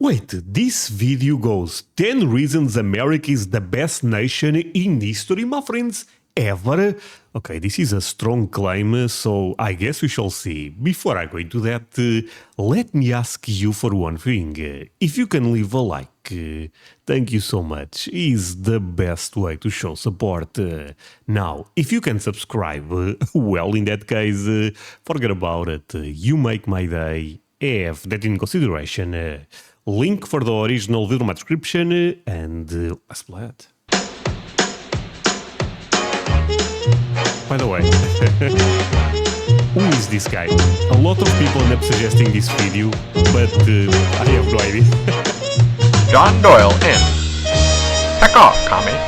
Wait, this video goes 10 reasons America is the best nation in history, my friends, ever? Okay, this is a strong claim, so I guess we shall see. Before I go into that, let me ask you for one thing. If you can leave a like, thank you so much, is the best way to show support. Now, if you can subscribe, well, in that case, forget about it. You make my day. Have that in consideration. Link for the original video in my description, and let's play it. By the way, who is this guy? A lot of people end up suggesting this video, but I have no idea. John Doyle in. Heck off, commie.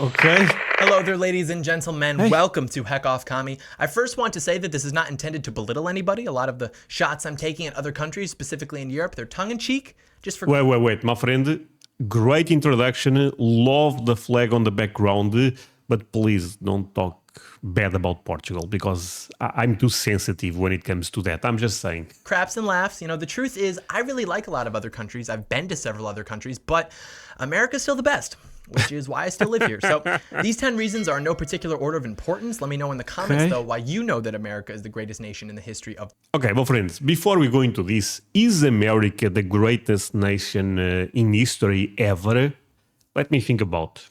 Okay. Hello there, ladies and gentlemen. Hey. Welcome to Heck Off Commie. I first want to say that this is not intended to belittle anybody. A lot of the shots I'm taking at other countries, specifically in Europe, they're tongue-in-cheek, just for... Wait, my friend. Great introduction. Love the flag on the background, but please don't talk bad about Portugal, because I'm too sensitive when it comes to that. I'm just saying. Craps and laughs. You know, the truth is, I really like a lot of other countries. I've been to several other countries, but America's still the best, which is why I still live here. So these 10 reasons are in no particular order of importance. Let me know in the comments, Okay. though, why you know that America is the greatest nation in the history of... Okay, well, friends, before we go into this, is America the greatest nation in history ever? Let me think about.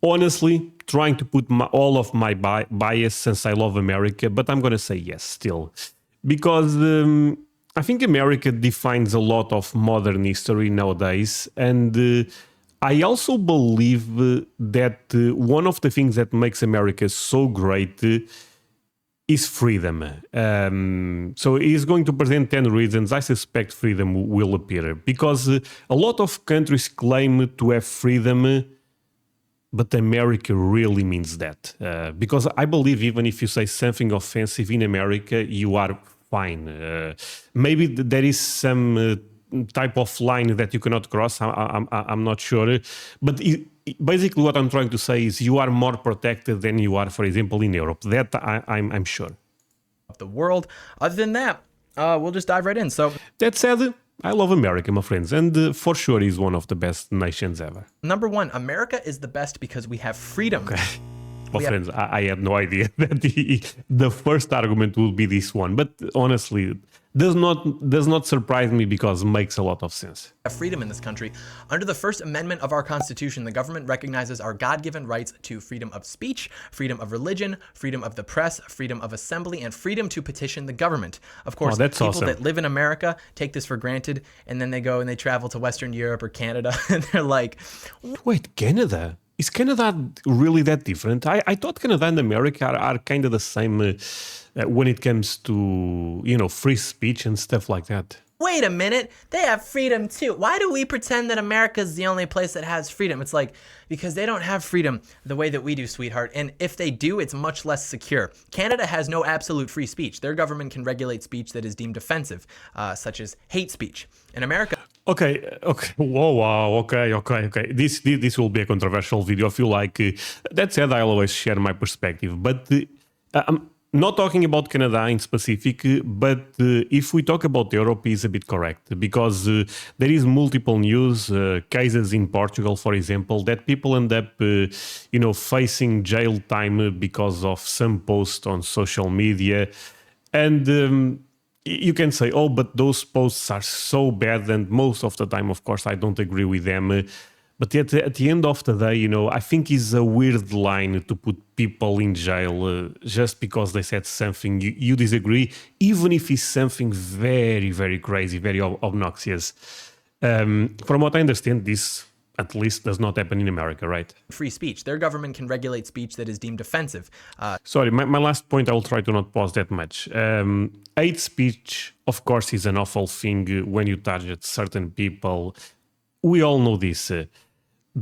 Honestly, trying to put all of my bias since I love America, but I'm going to say yes still. Because I think America defines a lot of modern history nowadays, and I also believe that one of the things that makes America so great is freedom. So he's going to present 10 reasons. I suspect freedom will appear, because a lot of countries claim to have freedom, but America really means that. Because I believe even if you say something offensive in America, you are fine. Maybe there is some type of line that you cannot cross. I'm not sure. But basically what I'm trying to say is you are more protected than you are, for example, in Europe. That I'm sure. the world. Other than that, we'll just dive right in. So That said, I love America, my friends, and for sure is one of the best nations ever. number one, America is the best because we have freedom. Well, friends, I had no idea that the first argument would be this one, but honestly, does not surprise me because it makes a lot of sense. Have freedom in this country. Under the First Amendment of our Constitution, the government recognizes our God-given rights to freedom of speech, freedom of religion, freedom of the press, freedom of assembly, and freedom to petition the government. Of course, that's people awesome. that live in America take this for granted, and then they go and they travel to Western Europe or Canada, and they're like, Wait, Canada? Is Canada really that different? I thought Canada and America are kind of the same when it comes to, free speech and stuff like that. wait a minute, they have freedom too. Why do we pretend that America is the only place that has freedom? It's like, because they don't have freedom the way that we do, sweetheart. And if they do, it's much less secure. Canada has no absolute free speech. Their government can regulate speech that is deemed offensive, such as hate speech. In America... Okay. Whoa, wow, okay. This will be a controversial video. I feel like, that said, I'll always share my perspective. But I'm not talking about Canada in specific, but if we talk about Europe, is a bit correct. Because there is multiple news, cases in Portugal, for example, that people end up, facing jail time because of some post on social media. And... you can say, oh, but those posts are so bad, and most of the time, of course, I don't agree with them. But at the end of the day, I think it's a weird line to put people in jail just because they said something you disagree, even if it's something very, very crazy, very obnoxious. From what I understand, this at least does not happen in America, right? free speech. Their government can regulate speech that is deemed offensive. Sorry, my last point, I will try to not pause that much. Hate speech, of course, is an awful thing when you target certain people. We all know this.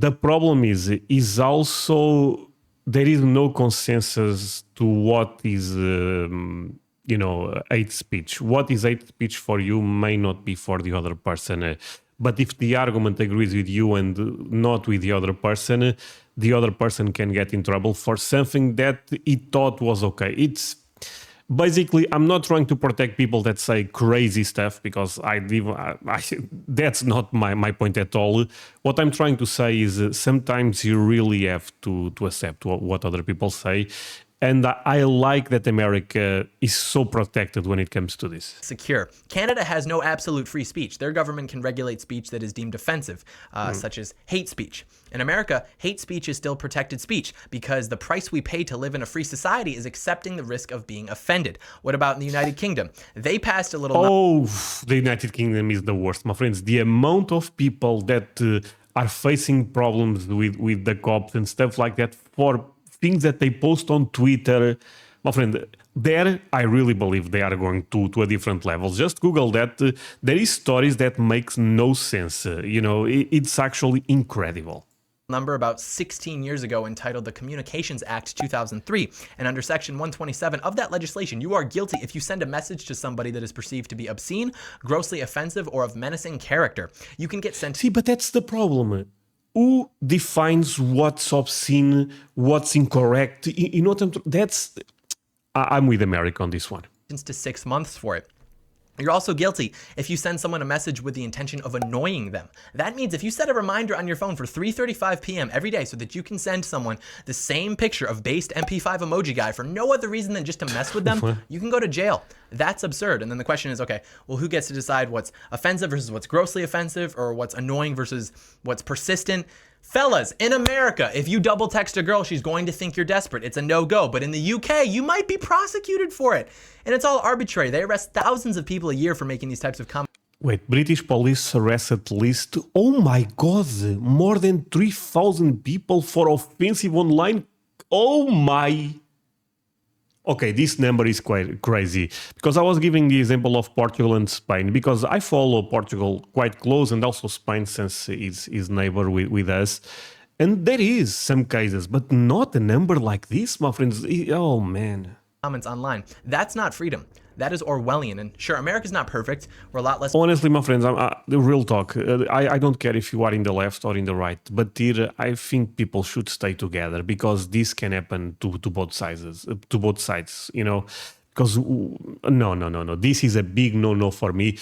The problem is also there is no consensus to what is, hate speech. What is hate speech for you may not be for the other person. But if the argument agrees with you and not with the other person can get in trouble for something that he thought was okay. Basically, I'm not trying to protect people that say crazy stuff because that's not my point at all. What I'm trying to say is sometimes you really have to accept what other people say. And I like that America is so protected when it comes to this. Secure. Canada has no absolute free speech. Their government can regulate speech that is deemed offensive, such as hate speech. In America, hate speech is still protected speech because the price we pay to live in a free society is accepting the risk of being offended. What about in the United Kingdom? They passed a little... The United Kingdom is the worst, my friends. The amount of people that are facing problems with the cops and stuff like that for things that they post on Twitter, my friend, there I really believe they are going to a different level. Just Google that. There is stories that makes no sense. It's actually incredible. Number about 16 years ago entitled the Communications Act 2003. And under Section 127 of that legislation, you are guilty if you send a message to somebody that is perceived to be obscene, grossly offensive, or of menacing character. You can get sent... See, but that's the problem. Who defines what's obscene, what's incorrect? You know what I'm with America on this one. ...to 6 months for it. You're also guilty if you send someone a message with the intention of annoying them. That means if you set a reminder on your phone for 3:35 p.m. every day so that you can send someone the same picture of based MP5 emoji guy for no other reason than just to mess with them, you can go to jail. That's absurd. And then the question is, okay, well, who gets to decide what's offensive versus what's grossly offensive, or what's annoying versus what's persistent? Fellas, in America, if you double text a girl, she's going to think you're desperate. It's a no-go. But in the UK, you might be prosecuted for it. And it's all arbitrary. They arrest thousands of people a year for making these types of comments. Wait, British police arrest at least, oh my god, more than 3,000 people for offensive online? Oh my... Okay, this number is quite crazy because I was giving the example of Portugal and Spain because I follow Portugal quite close and also Spain since it's neighbor with us. And there is some cases, but not a number like this, my friends. Oh, man. Comments online. That's not freedom. That is Orwellian. And sure, America's not perfect. We're a lot less... Honestly, my friends, the real talk, I don't care if you are in the left or in the right, but here I think people should stay together because this can happen to both sides, because no. This is a big no for me.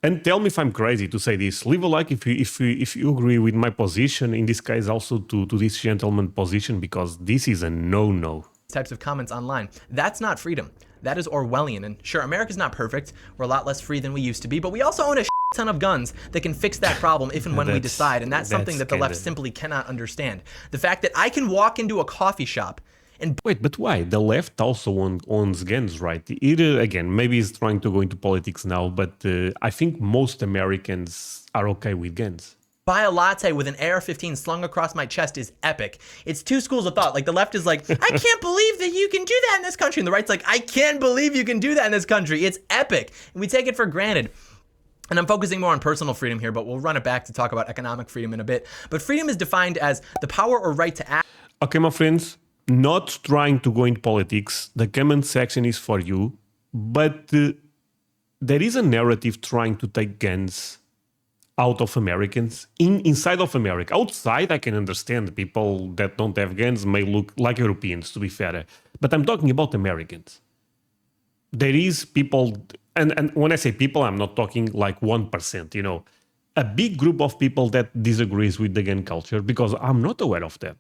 And tell me if I'm crazy to say this. Leave a like if you agree with my position, in this case also to this gentleman position, because this is a no. Types of comments online. That's not freedom. That is Orwellian. And sure, America's not perfect. We're a lot less free than we used to be, but we also own a ton of guns that can fix that problem if and when we decide. And that's something that the left simply cannot understand. The fact that I can walk into a coffee shop and... Wait, but why? The left also owns guns, right? Again, maybe he's trying to go into politics now, but I think most Americans are okay with guns. Buy a latte with an AR-15 slung across my chest is epic. It's two schools of thought. Like, the left is like, I can't believe that you can do that in this country. And the right's like, I can't believe you can do that in this country. It's epic. And we take it for granted. And I'm focusing more on personal freedom here, but we'll run it back to talk about economic freedom in a bit. But freedom is defined as the power or right to act. Okay, my friends, not trying to go into politics. The comment section is for you. But there is a narrative trying to take guns out of Americans, inside of America. Outside, I can understand people that don't have guns may look like Europeans, to be fair. But I'm talking about Americans. There is people, and when I say people, I'm not talking like 1%, a big group of people that disagrees with the gun culture, because I'm not aware of that.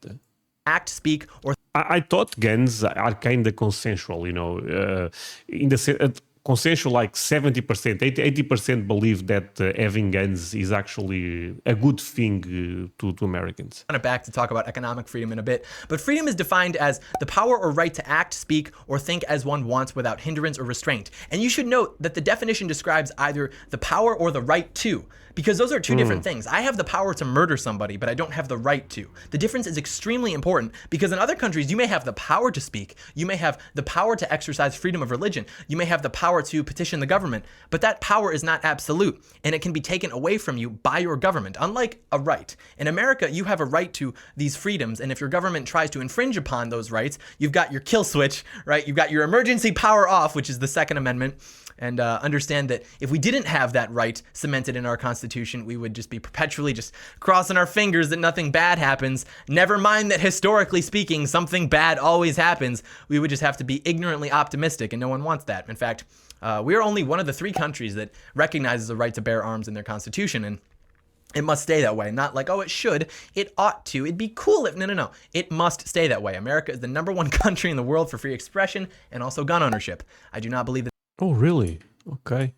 Act, speak, or... I thought guns are kind of consensual, in the consensual, like 70%, 80% believe that having guns is actually a good thing to Americans. On it back to talk about economic freedom in a bit, but freedom is defined as the power or right to act, speak, or think as one wants without hindrance or restraint. And you should note that the definition describes either the power or the right to, because those are two different things. I have the power to murder somebody, but I don't have the right to. The difference is extremely important because in other countries, you may have the power to speak, you may have the power to exercise freedom of religion, you may have the power to petition the government, but that power is not absolute, and it can be taken away from you by your government, unlike a right. In America, you have a right to these freedoms, and if your government tries to infringe upon those rights, you've got your kill switch, right? You've got your emergency power off, which is the Second Amendment, and understand that if we didn't have that right cemented in our Constitution, we would just be perpetually just crossing our fingers that nothing bad happens. Never mind that historically speaking, something bad always happens. We would just have to be ignorantly optimistic, and no one wants that. In fact, we are only one of the 3 countries that recognizes the right to bear arms in their Constitution, and it must stay that way. Not like, oh, it should. It ought to. It'd be cool if... No. It must stay that way. America is the #1 country in the world for free expression and also gun ownership. I do not believe that... Oh, really? Okay.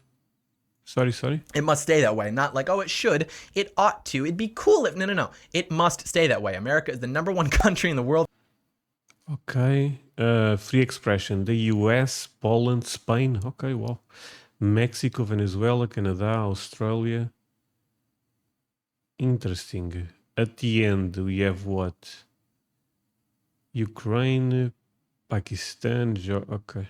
Sorry. It must stay that way. Not like, oh, it should. It ought to. It'd be cool if... No. It must stay that way. America is the #1 country in the world... Okay. Free expression. The US, Poland, Spain. Okay, well. Mexico, Venezuela, Canada, Australia. Interesting. At the end, we have what? Ukraine, Pakistan, okay.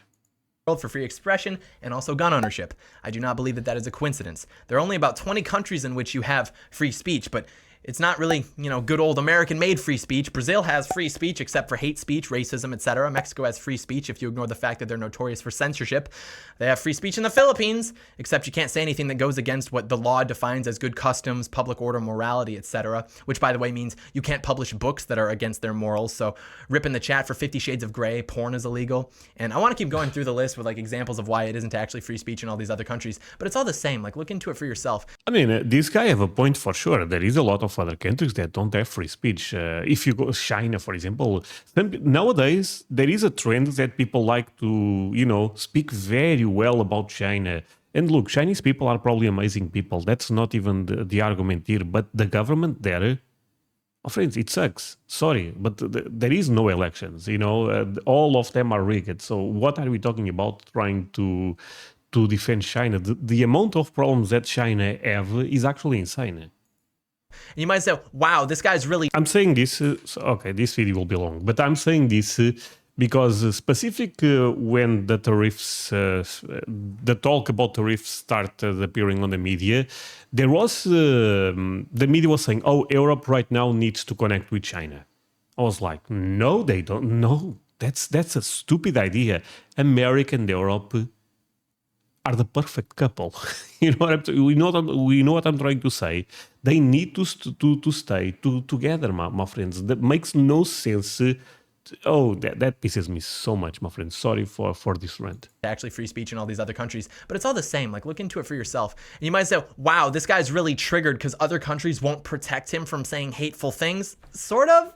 world for free expression and also gun ownership. I do not believe that that is a coincidence. There are only about 20 countries in which you have free speech, but it's not really, good old American-made free speech. Brazil has free speech except for hate speech, racism, etc. Mexico has free speech if you ignore the fact that they're notorious for censorship. They have free speech in the Philippines, except you can't say anything that goes against what the law defines as good customs, public order, morality, etc. Which, by the way, means you can't publish books that are against their morals. So rip in the chat for 50 Shades of Grey, porn is illegal. And I want to keep going through the list with examples of why it isn't actually free speech in all these other countries. But it's all the same. Look into it for yourself. I mean, this guy have a point for sure. There is a lot of other countries that don't have free speech. If you go China, for example, nowadays there is a trend that people like to, speak very well about China. And look, Chinese people are probably amazing people. That's not even the argument here. But the government there, oh, friends, it sucks. Sorry, but there is no elections. All of them are rigged. So what are we talking about trying to defend China? The amount of problems that China have is actually insane. And you might say, wow, this guy's really... I'm saying this, okay, this video will be long, but I'm saying this because specific when the tariffs, the talk about tariffs started appearing on the media, there was, the media was saying, oh, Europe right now needs to connect with China. I was like, no, they don't. No, that's a stupid idea. America and Europe are the perfect couple. We know what I'm trying to say. They need to stay together, my friends. That makes no sense. That pisses me so much, my friends. Sorry for this rant. Actually free speech in all these other countries, but it's all the same. Look into it for yourself. And you might say, wow, this guy's really triggered because other countries won't protect him from saying hateful things. Sort of.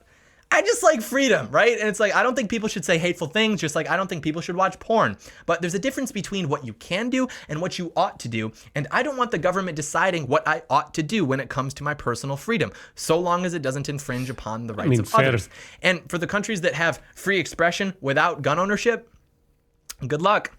I just like freedom, right? And it's I don't think people should say hateful things, just I don't think people should watch porn. But there's a difference between what you can do and what you ought to do. And I don't want the government deciding what I ought to do when it comes to my personal freedom, so long as it doesn't infringe upon the rights of others. And for the countries that have free expression without gun ownership, good luck.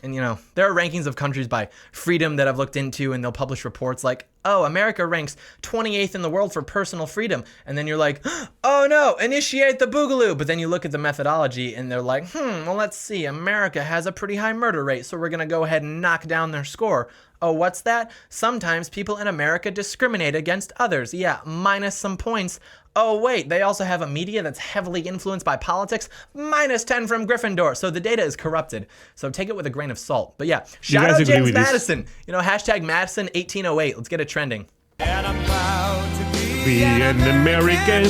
And, there are rankings of countries by freedom that I've looked into, and they'll publish reports like, oh, America ranks 28th in the world for personal freedom. And then you're like, oh no, initiate the boogaloo. But then you look at the methodology and they're like, well, let's see. America has a pretty high murder rate, so we're going to go ahead and knock down their score. Oh, what's that? Sometimes people in America discriminate against others. Yeah, minus some points. Oh, wait, they also have a media that's heavily influenced by politics. Minus 10 from Gryffindor. So the data is corrupted. So take it with a grain of salt. But yeah, shout out James Madison. Hashtag Madison 1808. Let's get it trending. And I'm proud to be an American.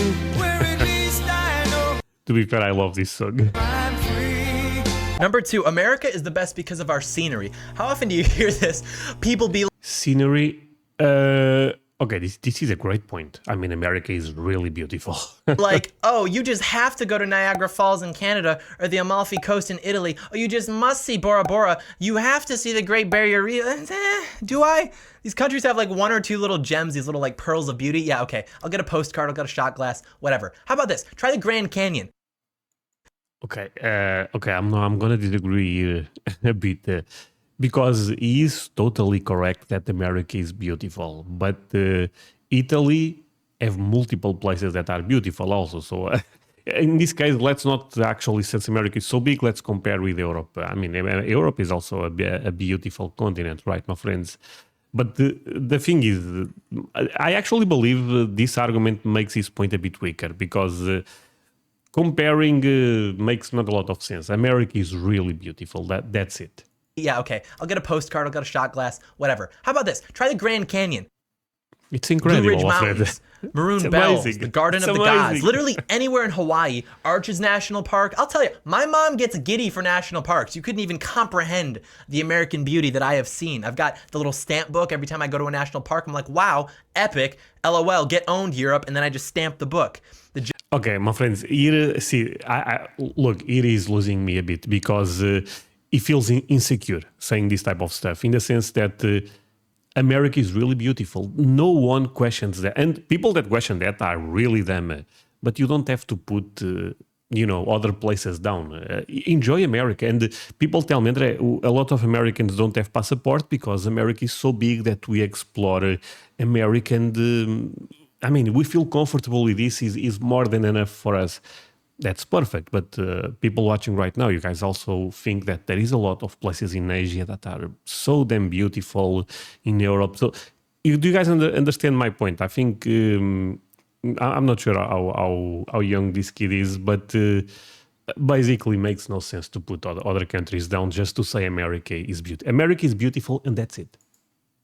To be fair, I love this song. Number 2, America is the best because of our scenery. How often do you hear this? People be... Scenery? Okay, this is a great point. I mean, America is really beautiful. Oh, you just have to go to Niagara Falls in Canada or the Amalfi Coast in Italy. Oh, you just must see Bora Bora. You have to see the Great Barrier Reef. Do I? These countries have 1 or 2 little gems, these little pearls of beauty. Yeah, okay. I'll get a postcard, I'll get a shot glass, whatever. How about this? Try the Grand Canyon. Okay, I'm gonna disagree a bit. Because he is totally correct that America is beautiful, but Italy have multiple places that are beautiful also. So in this case, let's not actually, since America is so big, let's compare with Europe. I mean, Europe is also a beautiful continent, right, my friends? But the thing is, I actually believe this argument makes his point a bit weaker because comparing makes not a lot of sense. America is really beautiful. That's it. Yeah, okay. I'll get a postcard. I'll get a shot glass. Whatever. How about this? Try the Grand Canyon. It's Blue incredible, Ridge Alfred. Mountains, Maroon It's Bells, amazing. the Garden It's of the Gods, amazing. literally anywhere in Hawaii, Arches National Park. I'll tell you, my mom gets giddy for national parks. You couldn't even comprehend the American beauty that I have seen. I've got the little stamp book every time I go to a national park. I'm like, wow, epic, LOL, get owned Europe, and then I just stamp the book. Okay, my friends, here, see, look, here is losing me a bit because he feels insecure saying this type of stuff in the sense that America is really beautiful. No one questions that. And people that question that are really them. But you don't have to put, other places down. Enjoy America. And people tell me, André, a lot of Americans don't have passport because America is so big that we explore America. And we feel comfortable with this is more than enough for us. That's perfect. But people watching right now, you guys also think that there is a lot of places in Asia that are so damn beautiful, in Europe. So do you guys understand my point? I think I'm not sure how young this kid is, but basically makes no sense to put other countries down just to say America is beautiful. America is beautiful, and that's it.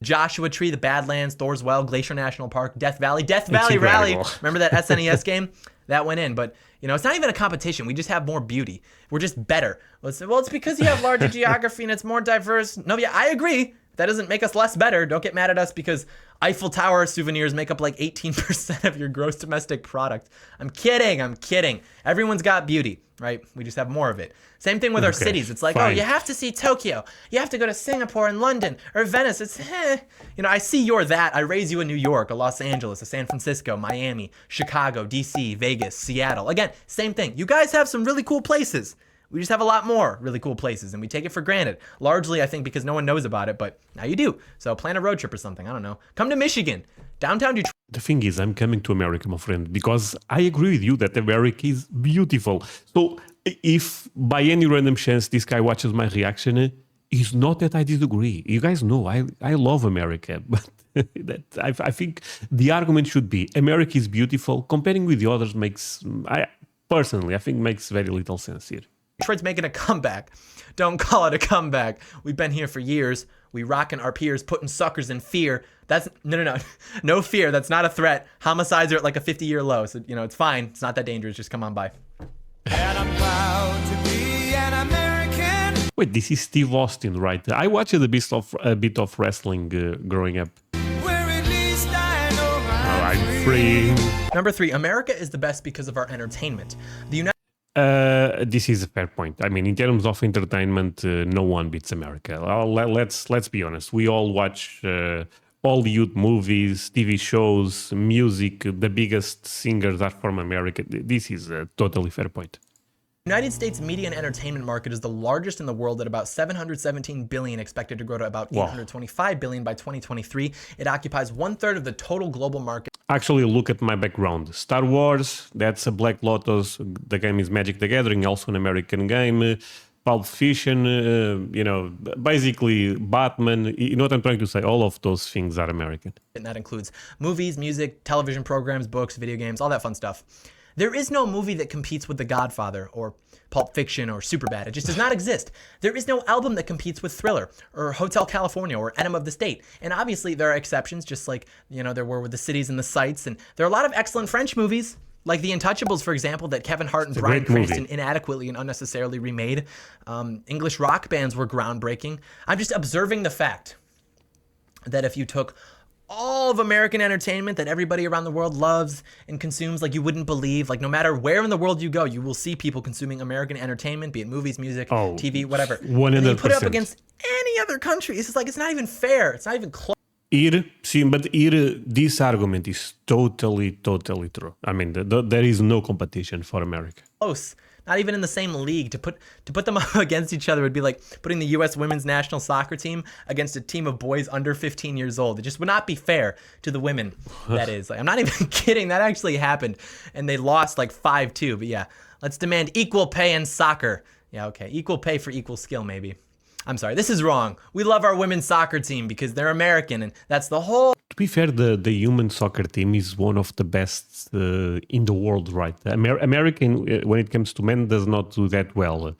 Joshua Tree, the Badlands, Thor's Well, Glacier National Park, Death Valley Rally. incredible. Remember that SNES game? That went in, but it's not even a competition. We just have more beauty. We're just better. Well, it's because you have larger geography and it's more diverse. No, yeah, I agree. That doesn't make us less better. Don't get mad at us because Eiffel Tower souvenirs make up like 18% of your gross domestic product. I'm kidding. Everyone's got beauty, right? We just have more of it. Same thing with our cities. It's like, fine. oh, you have to see Tokyo. You have to go to Singapore and London or Venice. It's, I see you're that. I raise you in New York, a Los Angeles, a San Francisco, Miami, Chicago, DC, Vegas, Seattle. Again, same thing. You guys have some really cool places. We just have a lot more really cool places, and we take it for granted. Largely, I think, because no one knows about it, but now you do. So plan a road trip or something. I don't know. Come to Michigan, downtown Detroit. The thing is, I'm coming to America, my friend, because I agree with you that America is beautiful. So if by any random chance this guy watches my reaction, it's not that I disagree. You guys know I love America, but I think the argument should be America is beautiful. Comparing with the others makes very little sense here. Detroit's making a comeback. Don't call it a comeback. We've been here for years. We rocking our peers, putting suckers in fear. That's no fear. That's not a threat. Homicides are at like a 50-year low. So, it's fine. It's not that dangerous. Just come on by. And I'm proud to be an American. Wait, this is Steve Austin, right? I watched a bit of wrestling growing up. Where at least I know I'm free. Number 3, America is the best because of our entertainment. The United This is a fair point. In terms of entertainment, no one beats America. Let's be honest. We all watch Hollywood movies, TV shows, music. The biggest singers are from America. This is a totally fair point. United States media and entertainment market is the largest in the world at about $717 billion, expected to grow to about $825 billion by 2023. It occupies 1/3 of the total global market. Actually, look at my background. Star Wars, that's a Black Lotus. The game is Magic the Gathering, also an American game. Pulp Fiction, basically Batman. You know what I'm trying to say? All of those things are American. And that includes movies, music, television programs, books, video games, all that fun stuff. There is no movie that competes with The Godfather or Pulp Fiction or Superbad. It just does not exist. There is no album that competes with Thriller or Hotel California or Enema of the State. And obviously there are exceptions, just like, there were with The Cities and the Sights. And there are a lot of excellent French movies, like The Untouchables, for example, that Kevin Hart and Bryan Cranston inadequately and unnecessarily remade. English rock bands were groundbreaking. I'm just observing the fact that if you took all of American entertainment that everybody around the world loves and consumes like you wouldn't believe, like no matter where in the world you go, you will see people consuming American entertainment, be it movies, music, TV, whatever. 100%. And then you put it up against any other country. It's just like, it's not even fair. It's not even close. This argument is totally true. There is no competition for America. Not even in the same league. To put them up against each other would be like putting the U.S. women's national soccer team against a team of boys under 15 years old. It just would not be fair to the women, that is. Like, I'm not even kidding. That actually happened. And they lost like 5-2. But yeah, let's demand equal pay in soccer. Yeah, okay. Equal pay for equal skill, maybe. I'm sorry, this is wrong. We love our women's soccer team because they're American, and that's the whole... To be fair, the human soccer team is one of the best in the world, right? American, when it comes to men, does not do that well.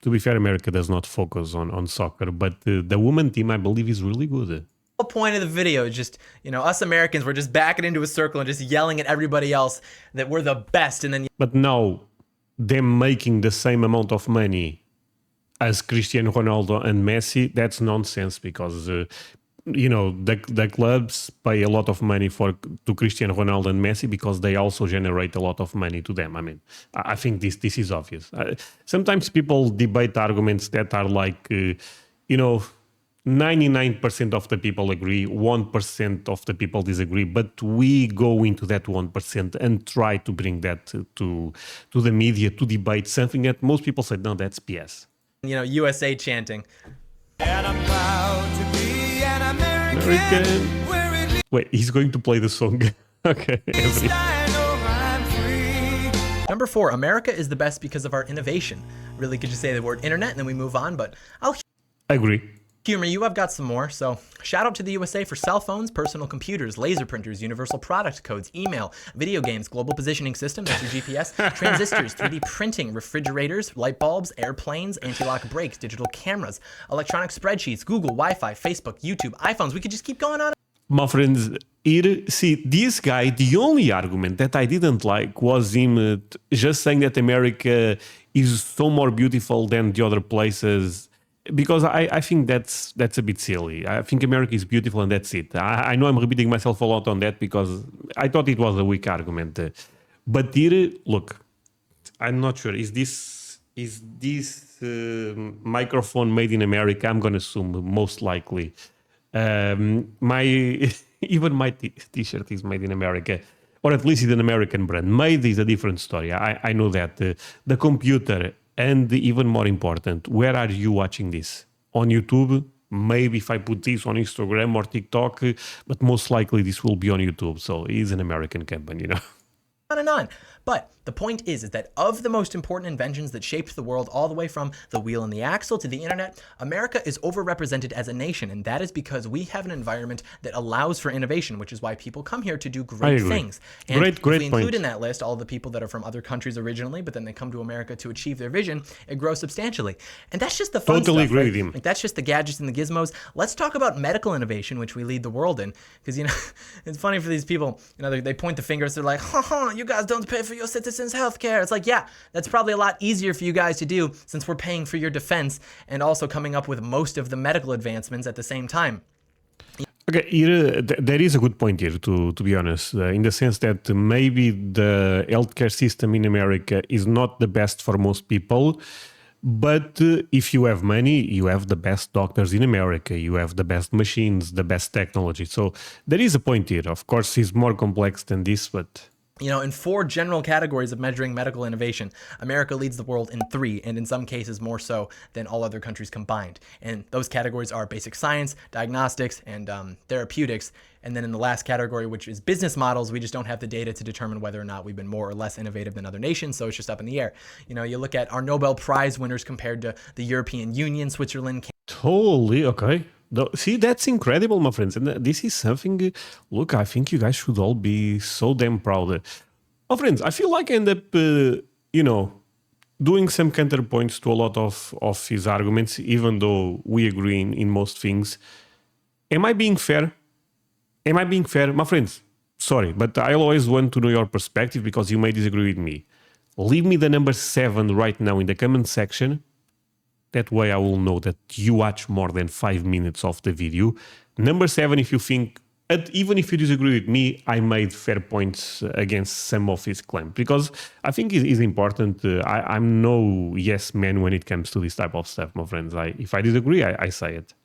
To be fair, America does not focus on soccer, but the women team, I believe, is really good. The whole point of the video is just, us Americans, we're just backing into a circle and just yelling at everybody else that we're the best. And then But now, them making the same amount of money as Cristiano Ronaldo and Messi, that's nonsense because, the clubs pay a lot of money to Cristiano Ronaldo and Messi because they also generate a lot of money to them. I mean, I think this is obvious. Sometimes people debate arguments that are like, 99% of the people agree, 1% of the people disagree, but we go into that 1% and try to bring that to the media to debate something that most people say, no, that's BS. USA chanting. And I'm proud to be an American. Where it Wait, he's going to play the song. Okay. least I know I'm free. Number 4, America is the best because of our innovation. Really could just say the word internet and then we move on, but I'll I agree. humor you. I've got some more. So shout out to the USA for cell phones, personal computers, laser printers, universal product codes, email, video games, global positioning system, that's your GPS, transistors, 3D printing, refrigerators, light bulbs, airplanes, anti-lock brakes, digital cameras, electronic spreadsheets, Google, Wi-Fi, Facebook, YouTube, iPhones. We could just keep going on. My friends, here, see, this guy, the only argument that I didn't like was him just saying that America is so more beautiful than the other places. Because I think that's a bit silly. I think America is beautiful and that's it. I know I'm repeating myself a lot on that because I thought it was a weak argument. But here, look, I'm not sure. Is this microphone made in America? I'm going to assume most likely. Even my t-shirt is made in America, or at least it's an American brand. Made is a different story. I know that. The computer. And even more important, where are you watching this? On YouTube? Maybe if I put this on Instagram or TikTok, but most likely this will be on YouTube. So it is an American company, On and on. But the point is that of the most important inventions that shaped the world all the way from the wheel and the axle to the internet, America is overrepresented as a nation. And that is because we have an environment that allows for innovation, which is why people come here to do great things. And Great if we include point. in that list all the people that are from other countries originally, but then they come to America to achieve their vision, it grows substantially. And that's just the fun Totally stuff, agree right? with him. Like that's just the gadgets and the gizmos. Let's talk about medical innovation, which we lead the world in. Because, it's funny for these people, they point the fingers. They're like, you guys don't pay for your citizens' health care. It's like, yeah, that's probably a lot easier for you guys to do since we're paying for your defense and also coming up with most of the medical advancements at the same time. Okay, here, there is a good point here, to be honest, in the sense that maybe the healthcare system in America is not the best for most people, but if you have money, you have the best doctors in America, you have the best machines, the best technology. So there is a point here. Of course, it's more complex than this, but... In 4 general categories of measuring medical innovation, America leads the world in 3, and in some cases more so than all other countries combined. And those categories are basic science, diagnostics, and therapeutics. And then in the last category, which is business models, we just don't have the data to determine whether or not we've been more or less innovative than other nations, so it's just up in the air. You look at our Nobel Prize winners compared to the European Union, Switzerland, Totally, okay. See, that's incredible, my friends. And this is something, look, I think you guys should all be so damn proud. My friends, I feel like I end up, doing some counterpoints to a lot of his arguments, even though we agree in most things. Am I being fair? My friends, sorry, but I always want to know your perspective because you may disagree with me. Leave me the number 7 right now in the comment section. That way I will know that you watch more than 5 minutes of the video. Number 7, if you think, even if you disagree with me, I made fair points against some of his claims. Because I think it is important. I'm no yes man when it comes to this type of stuff, my friends. If I disagree, I say it.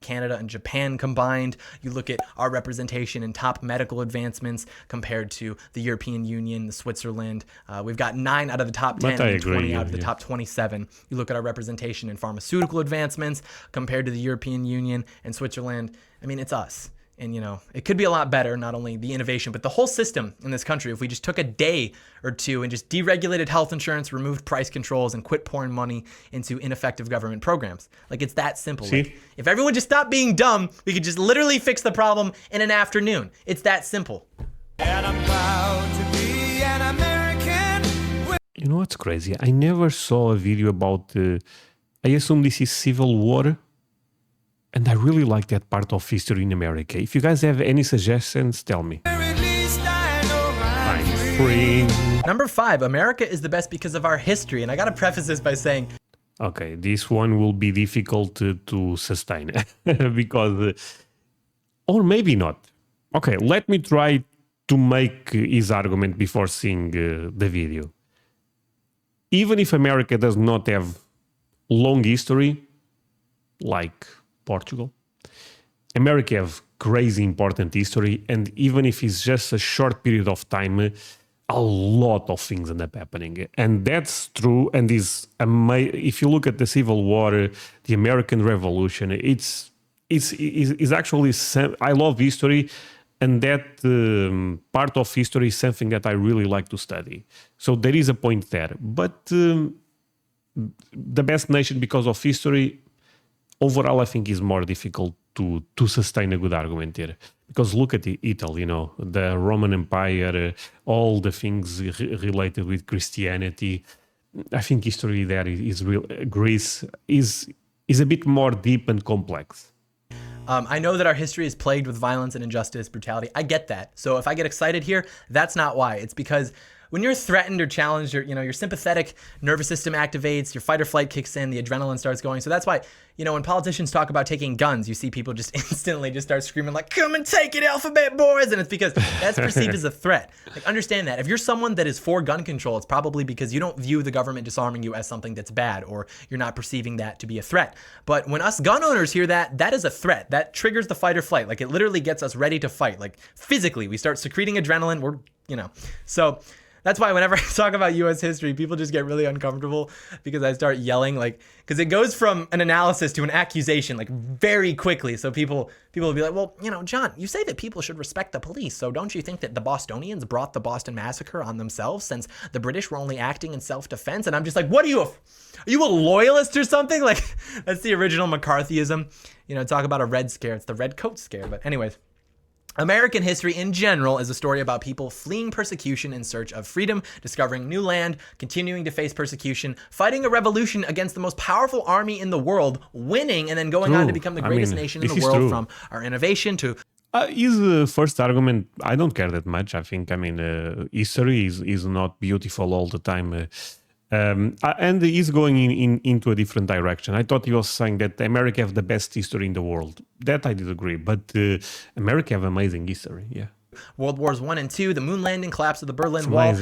Canada and Japan combined. You look at our representation in top medical advancements compared to the European Union, the Switzerland. We've got 9 out of the top 10 and 20 out of the top 27. You look at our representation in pharmaceutical advancements compared to the European Union and Switzerland. I mean, it's us. And, it could be a lot better, not only the innovation, but the whole system in this country. If we just took a day or two and just deregulated health insurance, removed price controls, and quit pouring money into ineffective government programs. Like, it's that simple. Like, if everyone just stopped being dumb, we could just literally fix the problem in an afternoon. It's that simple. And I'm proud to be an American. You know what's crazy? I never saw a video about I assume this is Civil War. And I really like that part of history in America. If you guys have any suggestions, tell me. At least I know I'm free. Number 5, America is the best because of our history. And I gotta preface this by saying, Okay, this one will be difficult to sustain because, or maybe not. Okay, let me try to make his argument before seeing the video. Even if America does not have long history, like Portugal, America have crazy important history, and even if it's just a short period of time, a lot of things end up happening, and that's true. And is if you look at the Civil War, the American Revolution, it's actually I love history, and that part of history is something that I really like to study. So there is a point there, but the best nation because of history. Overall, I think is more difficult to sustain a good argument here. Because look at Italy, you know, the Roman Empire, all the things related with Christianity. I think history there is real. Greece is a bit more deep and complex. I know that our history is plagued with violence and injustice, brutality. I get that. So if I get excited here, that's not why. It's because when you're threatened or challenged, your sympathetic nervous system activates, your fight or flight kicks in, the adrenaline starts going. So that's why, when politicians talk about taking guns, you see people just instantly just start screaming like, "Come and take it, alphabet boys!" And it's because that's perceived as a threat. Like, understand that. If you're someone that is for gun control, it's probably because you don't view the government disarming you as something that's bad, or you're not perceiving that to be a threat. But when us gun owners hear that, that is a threat. That triggers the fight or flight. Like, it literally gets us ready to fight. Like, physically, we start secreting adrenaline. So that's why whenever I talk about U.S. history, people just get really uncomfortable because I start yelling, because it goes from an analysis to an accusation, very quickly. So people will be like, well, John, you say that people should respect the police. So don't you think that the Bostonians brought the Boston Massacre on themselves since the British were only acting in self-defense? And I'm just like, what are you a loyalist or something? That's the original McCarthyism. Talk about a Red Scare. It's the Red Coat Scare. But anyways. American history in general is a story about people fleeing persecution in search of freedom, discovering new land, continuing to face persecution, fighting a revolution against the most powerful army in the world, winning, and then going on to become the greatest nation in the world from our innovation to... His first argument, I don't care that much. I think, history is not beautiful all the time. And he's going into a different direction. I thought he was saying that America have the best history in the world. That I did agree, but America have amazing history, yeah. World Wars I and II, the moon landing, collapse of the Berlin Wall.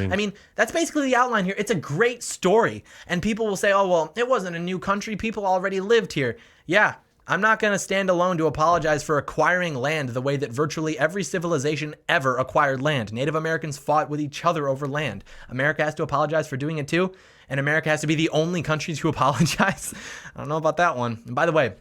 That's basically the outline here. It's a great story. And people will say, oh, well, it wasn't a new country. People already lived here. Yeah, I'm not going to stand alone to apologize for acquiring land the way that virtually every civilization ever acquired land. Native Americans fought with each other over land. America has to apologize for doing it too. And America has to be the only country to apologize. I don't know about that one. And by the way,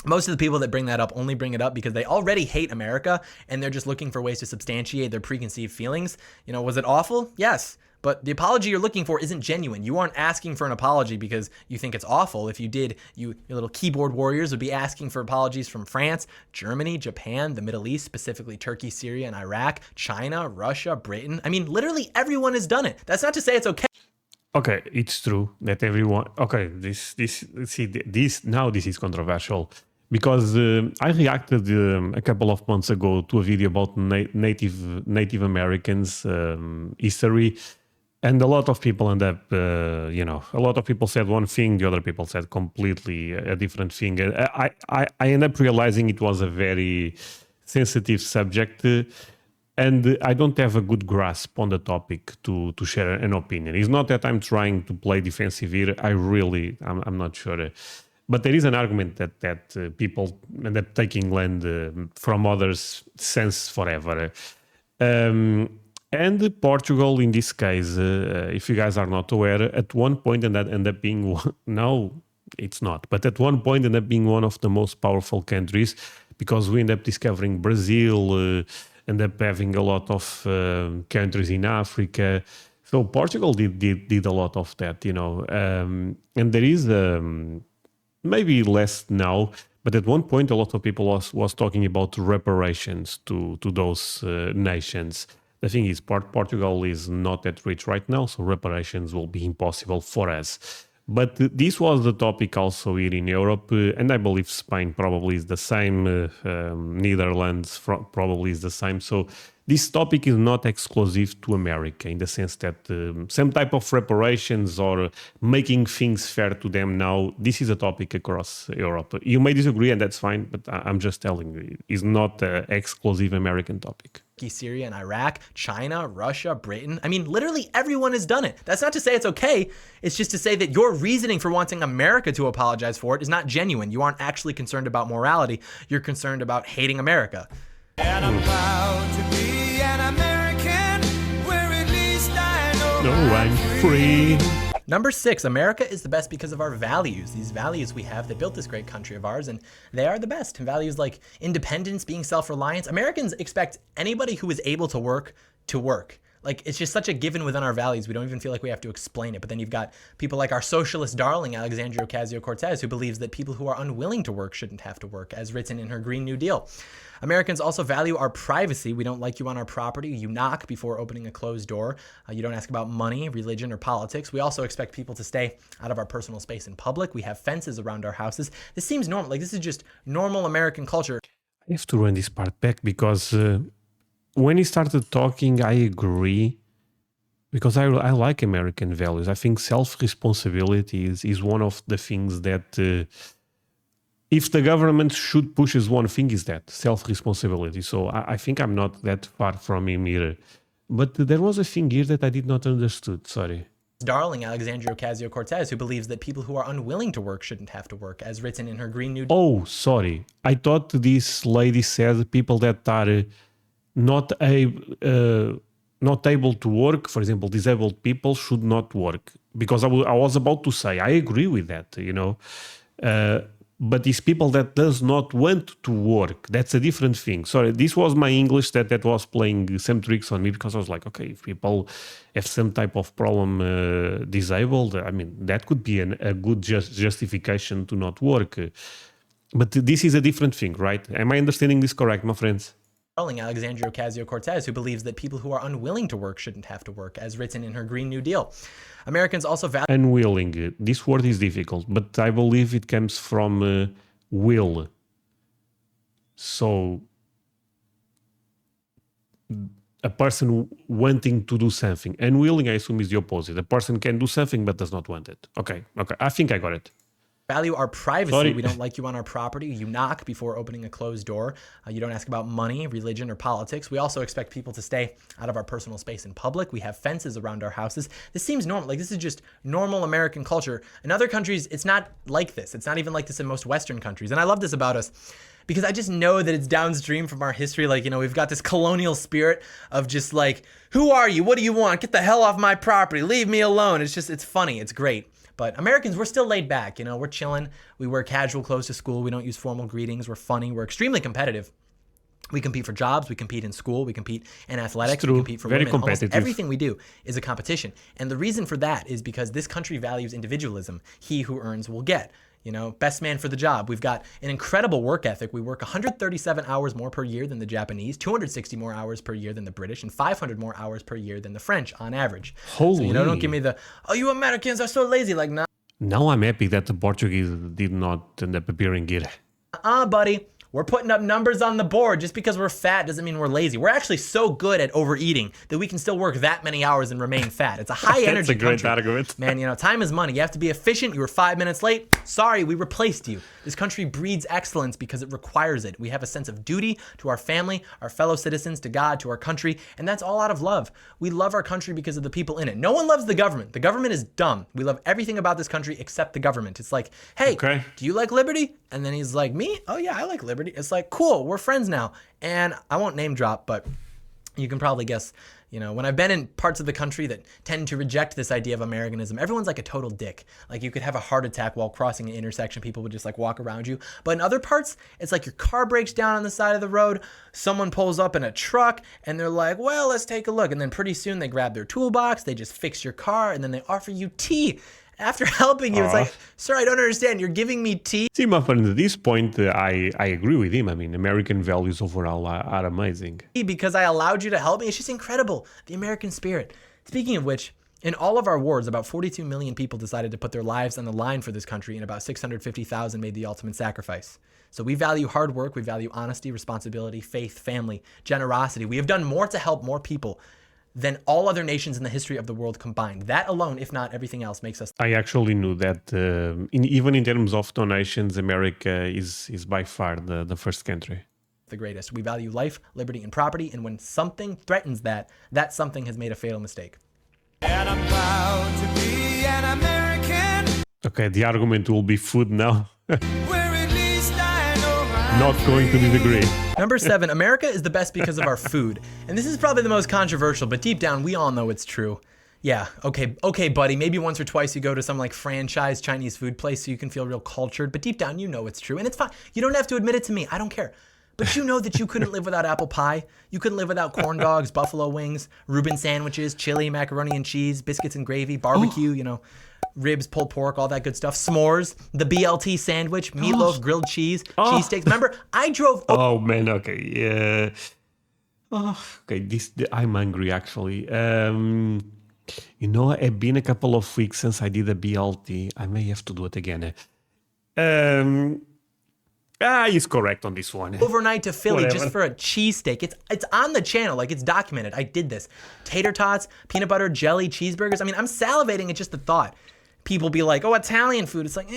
most of the people that bring that up only bring it up because they already hate America and they're just looking for ways to substantiate their preconceived feelings. Was it awful? Yes. But the apology you're looking for isn't genuine. You aren't asking for an apology because you think it's awful. If you did, your little keyboard warriors would be asking for apologies from France, Germany, Japan, the Middle East, specifically Turkey, Syria, and Iraq, China, Russia, Britain. Literally everyone has done it. That's not to say it's okay. Okay, it's true that everyone. Okay, this is controversial because I reacted a couple of months ago to a video about Native Americans history, and a lot of people end up, a lot of people said one thing, the other people said completely a different thing. I end up realizing it was a very sensitive subject. And I don't have a good grasp on the topic to share an opinion. It's not that I'm trying to play defensive here. I'm not sure. But there is an argument that people end up taking land from others since forever. And Portugal, in this case, if you guys are not aware, at one point, and that ended up being no, it's not. But at one point, ended up being one of the most powerful countries because we end up discovering Brazil. End up having a lot of countries in Africa. So Portugal did a lot of that, and there is maybe less now, but at one point a lot of people was talking about reparations to those nations. The thing is, Portugal is not that rich right now, so reparations will be impossible for us. But this was the topic also here in Europe, and I believe Spain probably is the same, Netherlands probably is the same. So this topic is not exclusive to America in the sense that some type of reparations or making things fair to them now, this is a topic across Europe. You may disagree, and that's fine, but I'm just telling you, it's not an exclusive American topic. Syria and Iraq, China, Russia, Britain. I mean, literally everyone has done it. That's not to say it's okay. It's just to say that your reasoning for wanting America to apologize for it is not genuine. You aren't actually concerned about morality. You're concerned about hating America. And I'm proud to be an American, where at least I know No, I'm free. Number 6, America is the best because of our values. These values we have that built this great country of ours, and they are the best. Values like independence, being self-reliant. Americans expect anybody who is able to work to work. Like, it's just such a given within our values. We don't even feel like we have to explain it. But then you've got people like our socialist darling, Alexandria Ocasio-Cortez, who believes that people who are unwilling to work shouldn't have to work, as written in her Green New Deal. Americans also value our privacy. We don't like you on our property. You knock before opening a closed door. You don't ask about money, religion, or politics. We also expect people to stay out of our personal space in public. We have fences around our houses. This seems normal. Like, this is just normal American culture. I have to run this part back because when he started talking, I agree. Because I like American values. I think self-responsibility is one of the things that... if the government should push us one thing is that self-responsibility. So I think I'm not that far from him either. But there was a thing here that I did not understood. Sorry. Darling Alexandria Ocasio-Cortez, who believes that people who are unwilling to work shouldn't have to work, as written in her Green New Deal. Oh, sorry. I thought this lady said people that are not able to work, for example, disabled people should not work. Because I was about to say, I agree with that, you know. But these people that does not want to work, that's a different thing. Sorry, this was my English that was playing some tricks on me because I was like, okay, if people have some type of problem disabled, I mean, that could be a good justification to not work. But this is a different thing, right? Am I understanding this correct, my friends? Alexandria Ocasio-Cortez, who believes that people who are unwilling to work shouldn't have to work, as written in her Green New Deal. Americans also value... Unwilling. This word is difficult, but I believe it comes from will. So, a person wanting to do something. Unwilling, I assume, is the opposite. A person can do something but does not want it. Okay. I think I got it. Value our privacy. Sorry. We don't like you on our property. You knock before opening a closed door. You don't ask about money, religion, or politics. We also expect people to stay out of our personal space in public. We have fences around our houses. This seems normal. Like, this is just normal American culture. In other countries, it's not like this. It's not even like this in most Western countries. And I love this about us because I just know that it's downstream from our history. Like, you know, we've got this colonial spirit of just like, who are you? What do you want? Get the hell off my property. Leave me alone. It's funny. It's great. But Americans, we're still laid back, you know, we're chilling. We wear casual clothes to school. We don't use formal greetings. We're funny. We're extremely competitive. We compete for jobs. We compete in school. We compete in athletics. We compete for Very women. Almost competitive. everything we do is a competition. And the reason for that is because this country values individualism. He who earns will get. You know, best man for the job. We've got an incredible work ethic. We work 137 hours more per year than the Japanese, 260 more hours per year than the British, and 500 more hours per year than the French on average. Holy. So, you know, don't give me the, oh, you Americans are so lazy. Like, nah. Now I'm happy that the Portuguese did not end up appearing here. Buddy. We're putting up numbers on the board. Just because we're fat doesn't mean we're lazy. We're actually so good at overeating that we can still work that many hours and remain fat. It's a high energy That's a great country. argument. Man, you know, time is money. You have to be efficient. You were 5 minutes late. Sorry, we replaced you. This country breeds excellence because it requires it. We have a sense of duty to our family, our fellow citizens, to God, to our country, and that's all out of love. We love our country because of the people in it. No one loves the government. The government is dumb. We love everything about this country except the government. It's like, hey, Okay. do you like liberty? And then he's like, me? Oh yeah, I like liberty. It's like, cool, we're friends now. And I won't name drop, but you can probably guess, you know, when I've been in parts of the country that tend to reject this idea of Americanism, everyone's like a total dick. Like, you could have a heart attack while crossing an intersection. People would just like walk around you. But in other parts, it's like your car breaks down on the side of the road. Someone pulls up in a truck and they're like, well, let's take a look. And then pretty soon they grab their toolbox. They just fix your car and then they offer you tea. After helping you, it's like, sir, I don't understand. You're giving me tea? See, my friend, at this point, I agree with him. I mean, American values overall are amazing. Because I allowed you to help me. It's just incredible. The American spirit. Speaking of which, In all of our wars, about 42 million people decided to put their lives on the line for this country, and about 650,000 made the ultimate sacrifice. So we value hard work, we value honesty, responsibility, faith, family, generosity. We have done more to help more people than all other nations in the history of the world combined. That alone, if not everything else, makes us... I actually knew that even in terms of donations, America is by far the first country. The greatest. We value life, liberty, and property, and when something threatens that, that something has made a fatal mistake. And I'm proud to be an American, Okay, the argument will be food now. where at least I know I'm Not going to disagree. Number 7, America is the best because of our food. And this is probably the most controversial, but deep down, we all know it's true. Yeah, okay, buddy, maybe once or twice you go to some like franchise Chinese food place so you can feel real cultured, but deep down, you know it's true. And it's fine. You don't have to admit it to me. I don't care. But you know that you couldn't live without apple pie. You couldn't live without corn dogs, buffalo wings, Reuben sandwiches, chili, macaroni and cheese, biscuits and gravy, barbecue, you know, ribs, pulled pork, all that good stuff. S'mores, the BLT sandwich, meatloaf, grilled cheese, cheesesteaks. Remember, I drove... Oh man, okay, yeah. Oh, okay, I'm hungry actually. You know, it's been a couple of weeks since I did a BLT. I may have to do it again. He's correct on this one. Overnight to Philly Whatever. just for a cheesesteak. It's on the channel, like it's documented. I did this. Tater tots, peanut butter, jelly, cheeseburgers. I mean, I'm salivating at just the thought. People be like, oh, Italian food. It's like,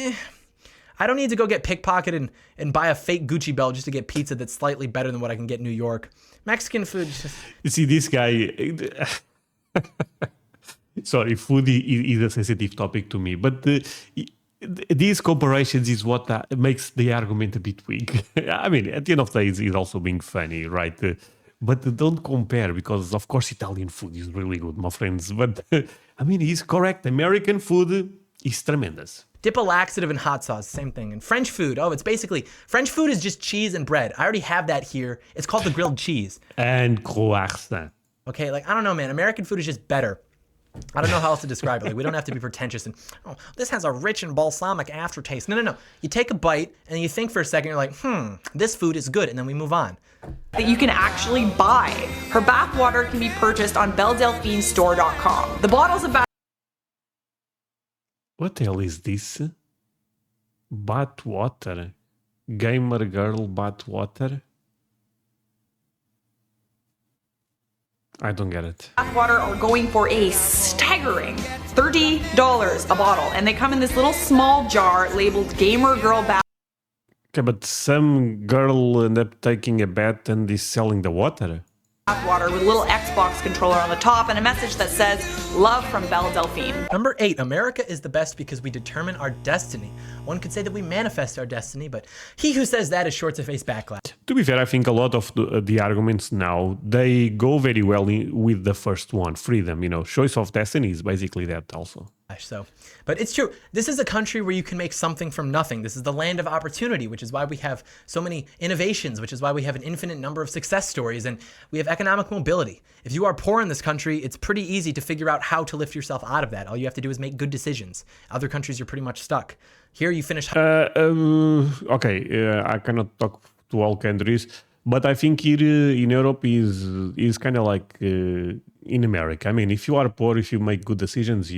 I don't need to go get pickpocketed and buy a fake Gucci belt just to get pizza that's slightly better than what I can get in New York. Mexican food is just... You see, this guy... Sorry, food is a sensitive topic to me, but these comparisons is what makes the argument a bit weak. I mean, at the end of the day, it's also being funny, right? But don't compare, because of course Italian food is really good, my friends. But I mean, he's correct. American food is tremendous. Dip a laxative in hot sauce, same thing. And French food, it's basically, French food is just cheese and bread. I already have that here. It's called the grilled cheese. And croissant. Okay, like, I don't know, man. American food is just better. I don't know how else to describe it. Like, we don't have to be pretentious and, this has a rich and balsamic aftertaste. No. You take a bite and you think for a second, you're like, this food is good. And then we move on. That you can actually buy. Her bath water can be purchased on BelleDelphineStore.com. The bottles of bath What the hell is this? Bath water. Gamer girl bath water. I don't get it. water are going for a staggering $30 a bottle. And they come in this little small jar labeled Gamer Girl Bath Okay, but some girl ended up taking a bath and is selling the water. water with a little Xbox controller on the top and a message that says, love from Belle Delphine. Number 8, America is the best because we determine our destiny. One could say that we manifest our destiny, but he who says that is sure to face backlash. To be fair, I think a lot of the arguments now, they go very well with the first one, freedom, choice of destiny is basically that also. So, but it's true. This is a country where you can make something from nothing. This is the land of opportunity, which is why we have so many innovations, which is why we have an infinite number of success stories, and we have economic mobility. If you are poor in this country, it's pretty easy to figure out how to lift yourself out of that. All you have to do is make good decisions. Other countries, you're pretty much stuck. Here, you finish... I cannot talk to all countries, but I think here in Europe is kind of like in America. I mean, if you are poor, if you make good decisions,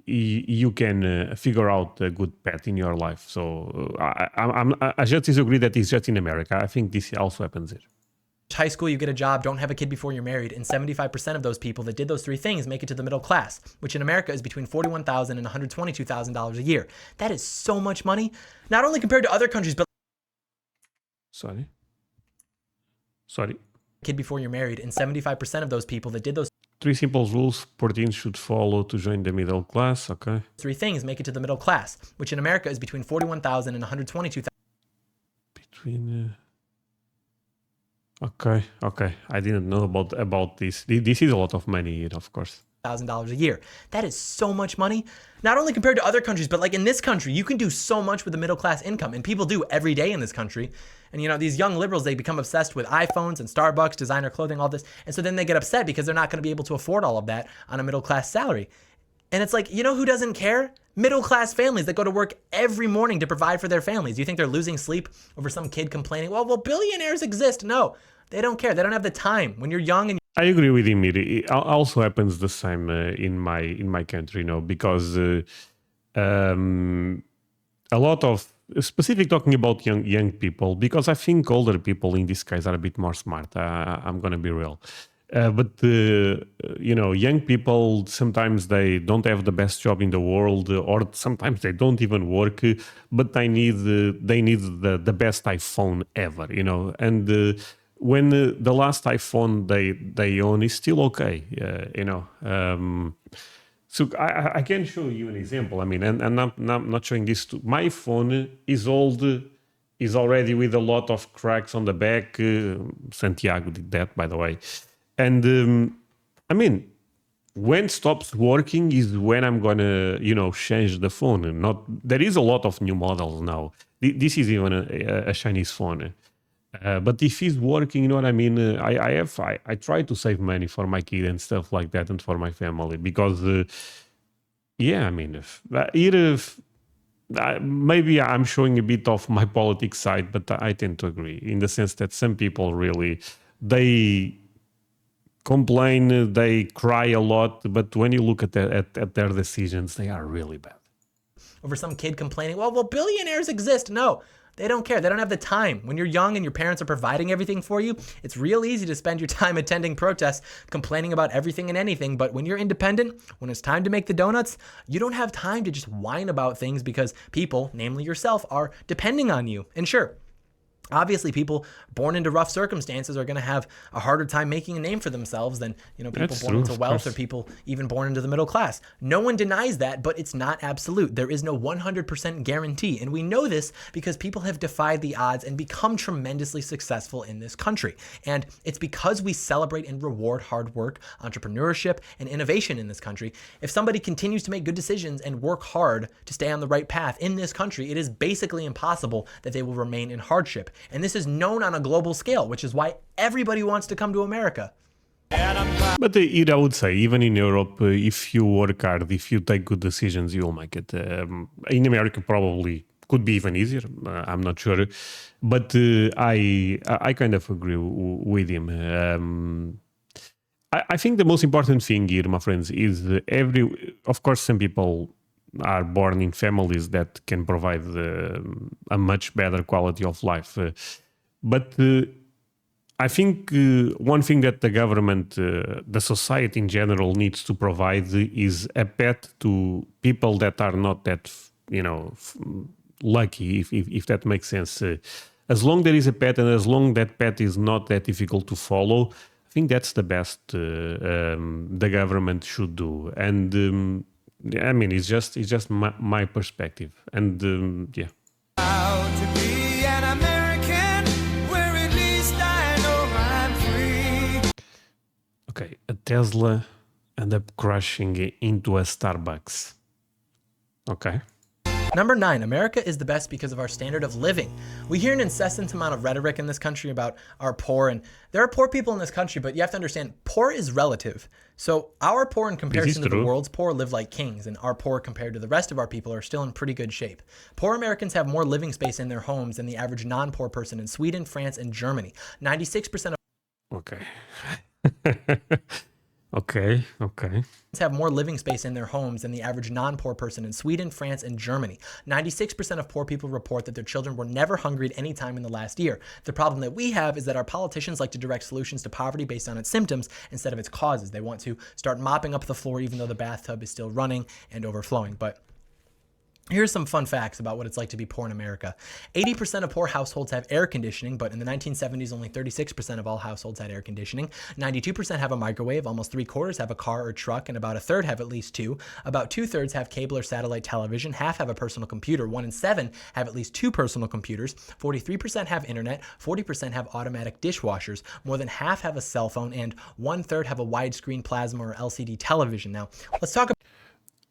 you can figure out a good path in your life. So I just disagree that it's just in America. I think this also happens here. High school, you get a job, don't have a kid before you're married, and 75% of those people that did those 3 things make it to the middle class, which in America is between $41,000 and $122,000 a year. That is so much money, not only compared to other countries, but... Sorry. Kid before you're married, and 75% of those people that did those 3 simple rules 14 should follow to join the middle class. Okay. 3 things make it to the middle class, which in America is between $41,000 and $122,000. Okay. I didn't know about this. This is a lot of money, of course. $1,000 a year. That is so much money, not only compared to other countries, but like in this country, you can do so much with the middle class income, and people do every day in this country. And these young liberals, they become obsessed with iPhones and Starbucks, designer clothing, all this. And so then they get upset because they're not going to be able to afford all of that on a middle class salary. And it's like, who doesn't care? Middle class families that go to work every morning to provide for their families. Do you think they're losing sleep over some kid complaining, well, billionaires exist? No, they don't care. They don't have the time. When you're young and I agree with him. It also happens the same in my country, because a lot of specific talking about young people, because I think older people in this case are a bit more smart. I'm gonna be real. But young people sometimes they don't have the best job in the world, or sometimes they don't even work, but they need the best iPhone ever, And when the last iPhone they own is still okay, So I can show you an example. I mean, and I'm not showing this. My phone is old, is already with a lot of cracks on the back. Santiago did that, by the way. And I mean, when stops working is when I'm gonna, change the phone. Not there is a lot of new models now. This is even a Chinese phone. But if it's working, you know what I mean. I try to save money for my kid and stuff like that, and for my family because, yeah, I mean, maybe I'm showing a bit of my politics side, but I tend to agree in the sense that some people really they complain, they cry a lot, but when you look at their decisions, they are really bad. Over some kid complaining, well, billionaires exist. No, they don't care. They don't have the time. When you're young and your parents are providing everything for you, it's real easy to spend your time attending protests, complaining about everything and anything. But when you're independent, when it's time to make the donuts, you don't have time to just whine about things because people, namely yourself, are depending on you. And sure, obviously, people born into rough circumstances are going to have a harder time making a name for themselves than, people That's born true, into of wealth or course. people even born into the middle class. No one denies that, but it's not absolute. There is no 100% guarantee. And we know this because people have defied the odds and become tremendously successful in this country. And it's because we celebrate and reward hard work, entrepreneurship, and innovation in this country. If somebody continues to make good decisions and work hard to stay on the right path in this country, it is basically impossible that they will remain in hardship. And this is known on a global scale, which is why everybody wants to come to America. But I would say, even in Europe, if you work hard, if you take good decisions, you will make it. In America, probably could be even easier. I'm not sure, but I kind of agree with him. I think the most important thing here, my friends, is of course, some people are born in families that can provide a much better quality of life. But I think one thing that the government, the society in general, needs to provide is a pet to people that are not that, lucky, if that makes sense. As long there is a pet, and as long that pet is not that difficult to follow, I think that's the best the government should do. And I mean, it's just my perspective, and yeah. Proud to be an American, where at least I know I'm free. Okay, a Tesla ended up crashing into a Starbucks. Okay. Number 9, America is the best because of our standard of living. We hear an incessant amount of rhetoric in this country about our poor, and there are poor people in this country, but you have to understand, poor is relative. So our poor in comparison to the true. world's poor live like kings, and our poor compared to the rest of our people are still in pretty good shape. Poor Americans have more living space in their homes than the average non-poor person in Sweden, France, and Germany. 96% of Okay. Okay. have more living space in their homes than the average non-poor person in Sweden, France, and Germany. 96% of poor people report that their children were never hungry at any time in the last year. The problem that we have is that our politicians like to direct solutions to poverty based on its symptoms instead of its causes. They want to start mopping up the floor even though the bathtub is still running and overflowing. But here's some fun facts about what it's like to be poor in America. 80% of poor households have air conditioning, but in the 1970s, only 36% of all households had air conditioning. 92% have a microwave, almost 3/4 have a car or truck, and about 1/3 have at least 2. About 2/3 have cable or satellite television. Half have a personal computer. 1 in 7 have at least 2 personal computers. 43% have internet. 40% have automatic dishwashers. More than half have a cell phone, and 1/3 have a widescreen plasma or LCD television. Now, let's talk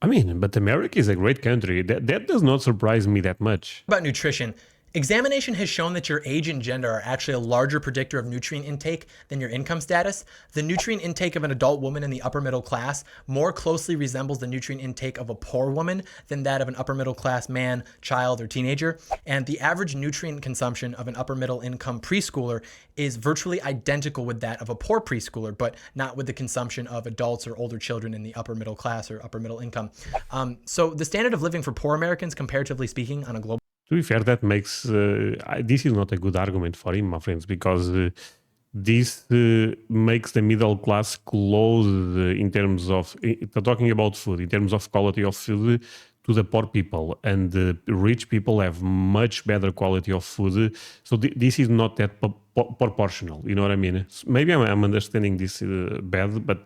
I mean, but America is a great country. That does not surprise me that much. about nutrition. Examination has shown that your age and gender are actually a larger predictor of nutrient intake than your income status. The nutrient intake of an adult woman in the upper middle class more closely resembles the nutrient intake of a poor woman than that of an upper middle class man, child, or teenager. And the average nutrient consumption of an upper middle income preschooler is virtually identical with that of a poor preschooler, but not with the consumption of adults or older children in the upper middle class or upper middle income. So the standard of living for poor Americans, comparatively speaking, on a global To be fair, that makes this is not a good argument for him, my friends, because this makes the middle class close in terms of talking about food, in terms of quality of food to the poor people, and the rich people have much better quality of food. So this is not that proportional. You know what I mean? Maybe I'm understanding this bad, but.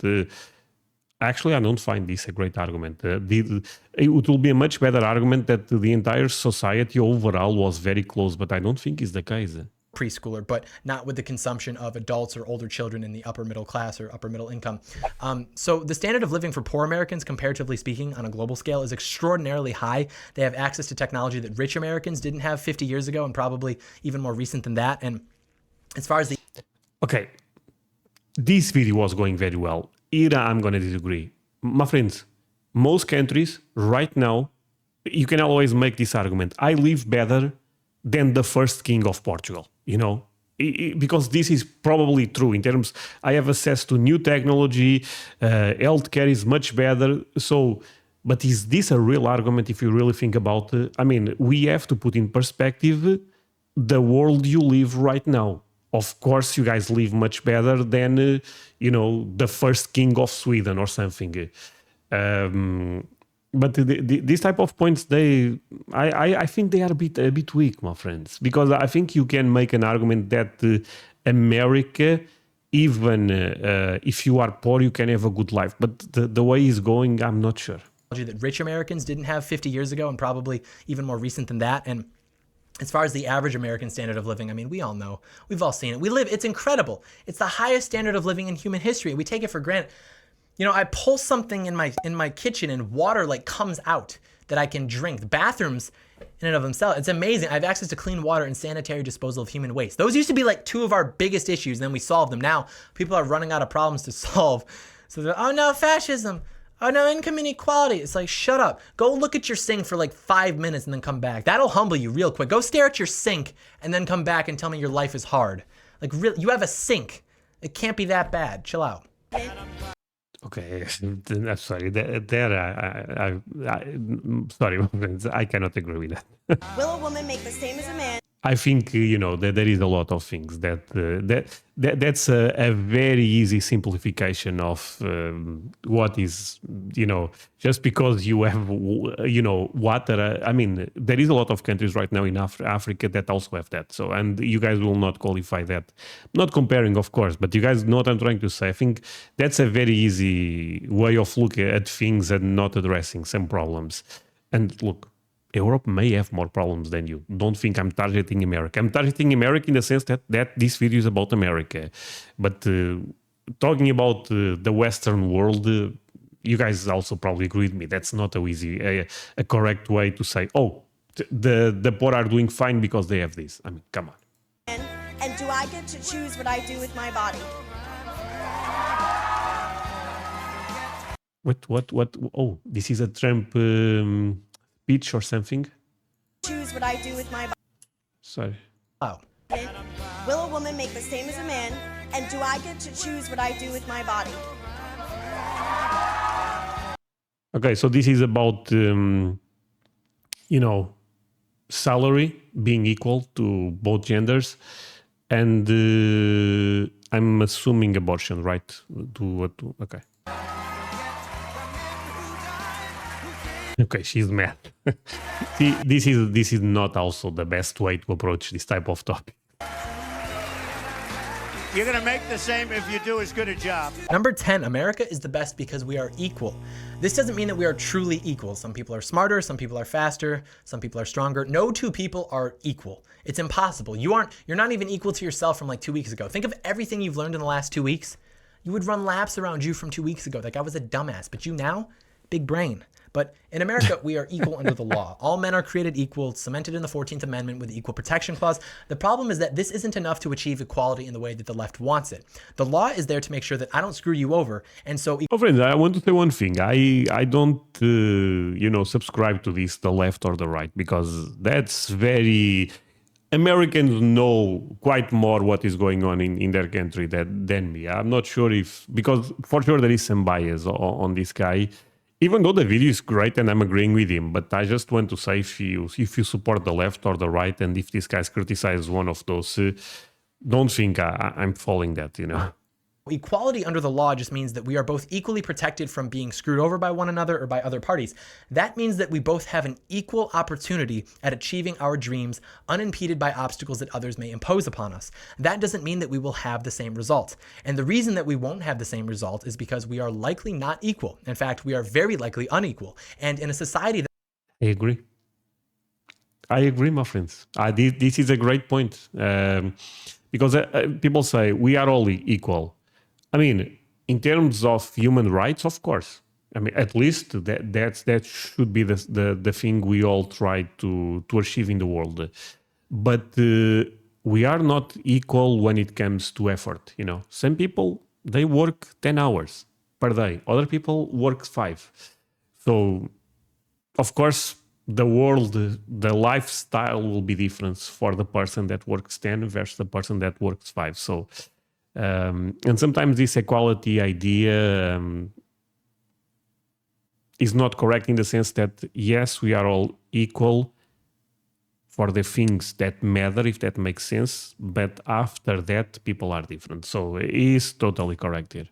Actually, I don't find this a great argument. It will be a much better argument that the entire society overall was very close, but I don't think it's the case. Preschooler, but not with the consumption of adults or older children in the upper middle class or upper middle income. So the standard of living for poor Americans, comparatively speaking, on a global scale is extraordinarily high. They have access to technology that rich Americans didn't have 50 years ago and probably even more recent than that. And as far as the... Okay, this video was going very well. Here I'm going to disagree. My friends, most countries right now, you can always make this argument. I live better than the first king of Portugal, you know, because this is probably true in terms, I have access to new technology, healthcare is much better. So, but is this a real argument if you really think about it? I mean, we have to put in perspective the world you live right now. Of course, you guys live much better than, you know, the first king of Sweden or something. But these type of points, I think they are a bit weak, my friends, because I think you can make an argument that America, even if you are poor, you can have a good life. But the way it's going, I'm not sure. That rich Americans didn't have 50 years ago and probably even more recent than that. And as far as the average American standard of living, I mean, we all know, we've all seen it. It's incredible. It's the highest standard of living in human history. We take it for granted. You know, I pull something in my kitchen and water like comes out that I can drink. The bathrooms in and of themselves, it's amazing. I have access to clean water and sanitary disposal of human waste. Those used to be like two of our biggest issues, and then we solved them. Now people are running out of problems to solve. So they're, oh no, fascism. Oh no, income inequality. It's like, shut up. Go look at your sink for like 5 minutes and then come back. That'll humble you real quick. Go stare at your sink and then come back and tell me your life is hard. Like, really, you have a sink. It can't be that bad. Chill out. Okay, I'm sorry. Sorry, my friends. I cannot agree with that. Will a woman make the same as a man? I think, you know, that there is a lot of things that's a very easy simplification of what is, you know, just because you have, you know, water. I mean, there is a lot of countries right now in Africa that also have that. So, and you guys will not qualify that. Not comparing, of course, but you guys know what I'm trying to say. I think that's a very easy way of looking at things and not addressing some problems. And look, Europe may have more problems than you. Don't think I'm targeting America. I'm targeting America in the sense that this video is about America. But talking about the Western world, you guys also probably agree with me. That's not a correct way to say, oh, the poor are doing fine because they have this. I mean, come on. And do I get to choose what I do with my body? What? Oh, this is a Trump... speech or something? Choose what I do with my body. Sorry. Oh. Will a woman make the same as a man? And do I get to choose what I do with my body? Okay, so this is about, you know, salary being equal to both genders. And I'm assuming abortion, right? Okay. Okay, she's mad. See, this is not also the best way to approach this type of topic. You're going to make the same if you do as good a job. Number 10, America is the best because we are equal. This doesn't mean that we are truly equal. Some people are smarter, some people are faster, some people are stronger. No two people are equal. It's impossible. You're not even equal to yourself from like 2 weeks ago. Think of everything you've learned in the last 2 weeks. You would run laps around you from 2 weeks ago. Like I was a dumbass, but you now, big brain. But in America, we are equal under the law. All men are created equal, cemented in the 14th Amendment with the Equal Protection Clause. The problem is that this isn't enough to achieve equality in the way that the left wants it. The law is there to make sure that I don't screw you over. And so... Oh, friends, I want to say one thing. I don't, subscribe to this, the left or the right, because that's very... Americans know quite more what is going on in their country than me. I'm not sure if... Because for sure there is some bias on this guy. Even though the video is great and I'm agreeing with him, but I just want to say if you support the left or the right, and if this guy's criticizes one of those, don't think I'm following that, Equality under the law just means that we are both equally protected from being screwed over by one another or by other parties. That means that we both have an equal opportunity at achieving our dreams, unimpeded by obstacles that others may impose upon us. That doesn't mean that we will have the same result. And the reason that we won't have the same result is because we are likely not equal. In fact, we are very likely unequal. And in a society that... I agree, my friends. This is a great point. Because people say we are all equal. I mean, in terms of human rights, of course. I mean, at least that should be the thing we all try to achieve in the world. But we are not equal when it comes to effort. Some people, they work 10 hours per day. Other people work 5. So, of course, the world, the lifestyle will be different for the person that works 10 versus the person that works 5. So. And sometimes this equality idea is not correct in the sense that, yes, we are all equal for the things that matter, if that makes sense. But after that, people are different. So he is totally correct here.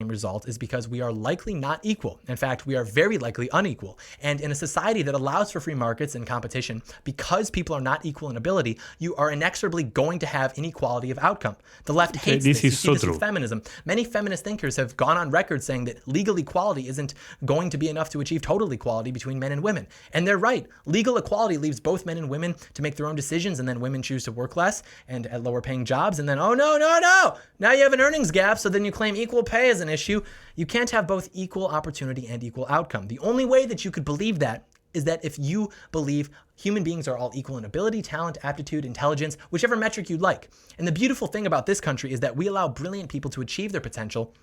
Result is because we are likely not equal. In fact, we are very likely unequal. And in a society that allows for free markets and competition, because people are not equal in ability, you are inexorably going to have inequality of outcome. The left hates this. You see this with feminism. Many feminist thinkers have gone on record saying that legal equality isn't going to be enough to achieve total equality between men and women. And they're right. Legal equality leaves both men and women to make their own decisions, and then women choose to work less and at lower paying jobs. And then, oh, no. Now you have an earnings gap, so then you claim equal pay as an issue. You can't have both equal opportunity and equal outcome. The only way that you could believe that is that if you believe human beings are all equal in ability, talent, aptitude, intelligence, whichever metric you'd like. And the beautiful thing about this country is that we allow brilliant people to achieve their potential.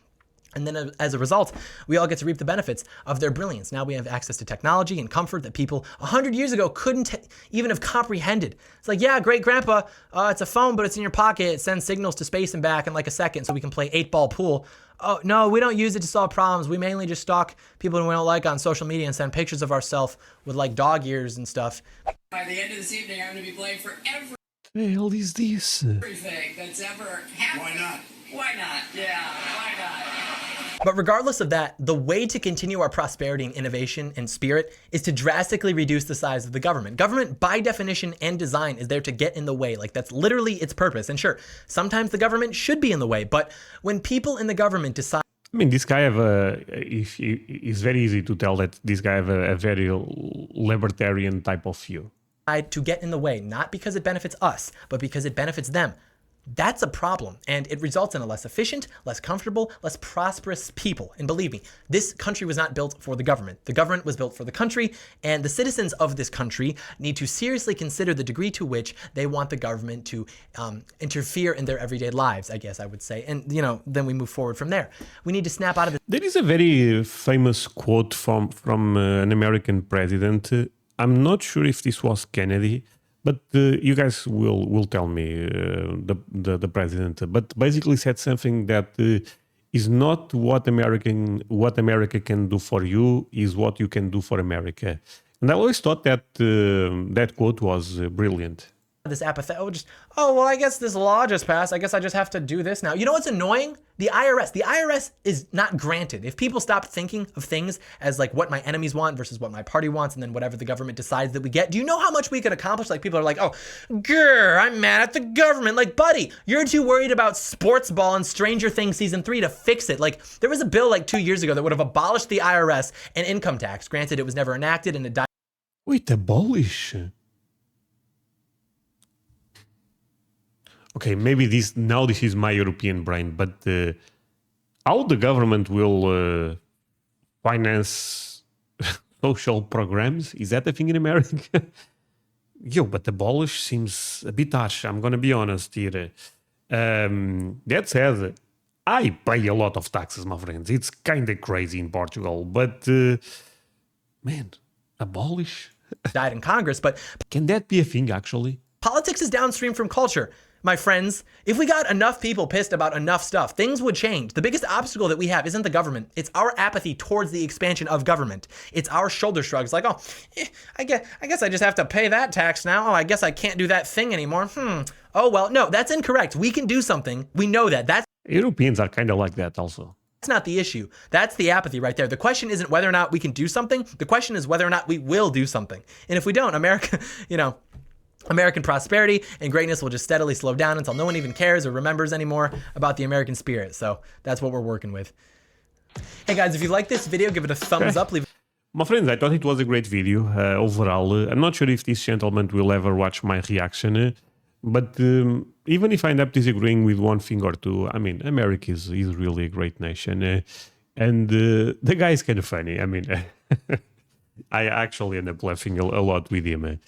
And then as a result, we all get to reap the benefits of their brilliance. Now we have access to technology and comfort that people 100 years ago couldn't even have comprehended. It's like, yeah, great grandpa, it's a phone, but it's in your pocket. It sends signals to space and back in like a second so we can play 8-ball pool. Oh, no, we don't use it to solve problems. We mainly just stalk people who we don't like on social media and send pictures of ourselves with like dog ears and stuff. By the end of this evening, I'm going to be playing for What the hell is this? everything that's ever happened. Why not? Why not? Yeah, why not? But regardless of that, the way to continue our prosperity and innovation and spirit is to drastically reduce the size of the government. Government, by definition and design, is there to get in the way. Like, that's literally its purpose. And sure, sometimes the government should be in the way, but when people in the government decide... I mean, this guy it's very easy to tell that this guy have a very libertarian type of view. To get in the way, not because it benefits us, but because it benefits them. That's a problem, and it results in a less efficient, less comfortable, less prosperous people. And believe me, this country was not built for the government. The government was built for the country, and the citizens of this country need to seriously consider the degree to which they want the government to interfere in their everyday lives, I guess I would say. And, then we move forward from there. We need to snap out of it. There is a very famous quote from an American president. I'm not sure if this was Kennedy, but you guys will tell me the president. But basically said something that is not what America can do for you, is what you can do for America. And I always thought that that quote was brilliant. This apathy, I guess this law just passed. I guess I just have to do this now. You know what's annoying? The IRS is not granted. If people stop thinking of things as like what my enemies want versus what my party wants, and then whatever the government decides that we get, do you know how much we could accomplish? Like, people are like, oh, grr, I'm mad at the government. Like, buddy, you're too worried about sports ball and Stranger Things season 3 to fix it. Like, there was a bill like 2 years ago that would have abolished the IRS and income tax. Granted, it was never enacted and it died. Wait, abolish? Okay, maybe this is my European brain, but how the government will finance social programs. Is that a thing in America? Yo, but abolish seems a bit harsh. I'm gonna be honest here. That said, I pay a lot of taxes, my friends. It's kind of crazy in Portugal, but man, abolish? Died in Congress, but Can that be a thing actually? politics is downstream from culture. My friends, if we got enough people pissed about enough stuff, things would change. The biggest obstacle that we have isn't the government. It's our apathy towards the expansion of government. It's our shoulder shrugs like, I guess I just have to pay that tax now. Oh, I guess I can't do that thing anymore. Oh, well, no, that's incorrect. We can do something. We know that. That's Europeans are kind of like that also. not the issue. That's the apathy right there. The question isn't whether or not we can do something. The question is whether or not we will do something. And if we don't, America, American prosperity and greatness will just steadily slow down until no one even cares or remembers anymore about the American spirit. So that's what we're working with. Hey guys, if you like this video, give it a thumbs up. Leave My friends, I thought it was a great video overall. I'm not sure if this gentleman will ever watch my reaction, but even if I end up disagreeing with one thing or two, I mean, America is really a great nation. And the guy is kind of funny. I mean, I actually end up laughing a lot with him.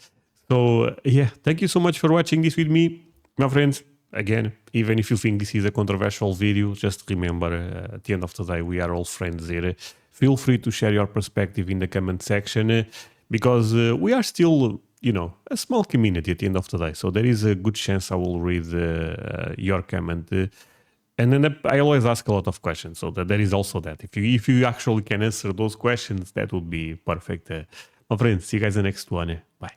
So, yeah, thank you so much for watching this with me. My friends, again, even if you think this is a controversial video, just remember, at the end of the day, we are all friends here. Feel free to share your perspective in the comment section because we are still, a small community at the end of the day. So there is a good chance I will read your comment. And then I always ask a lot of questions. So that there is also that. If you actually can answer those questions, that would be perfect. My friends, see you guys in the next one. Bye.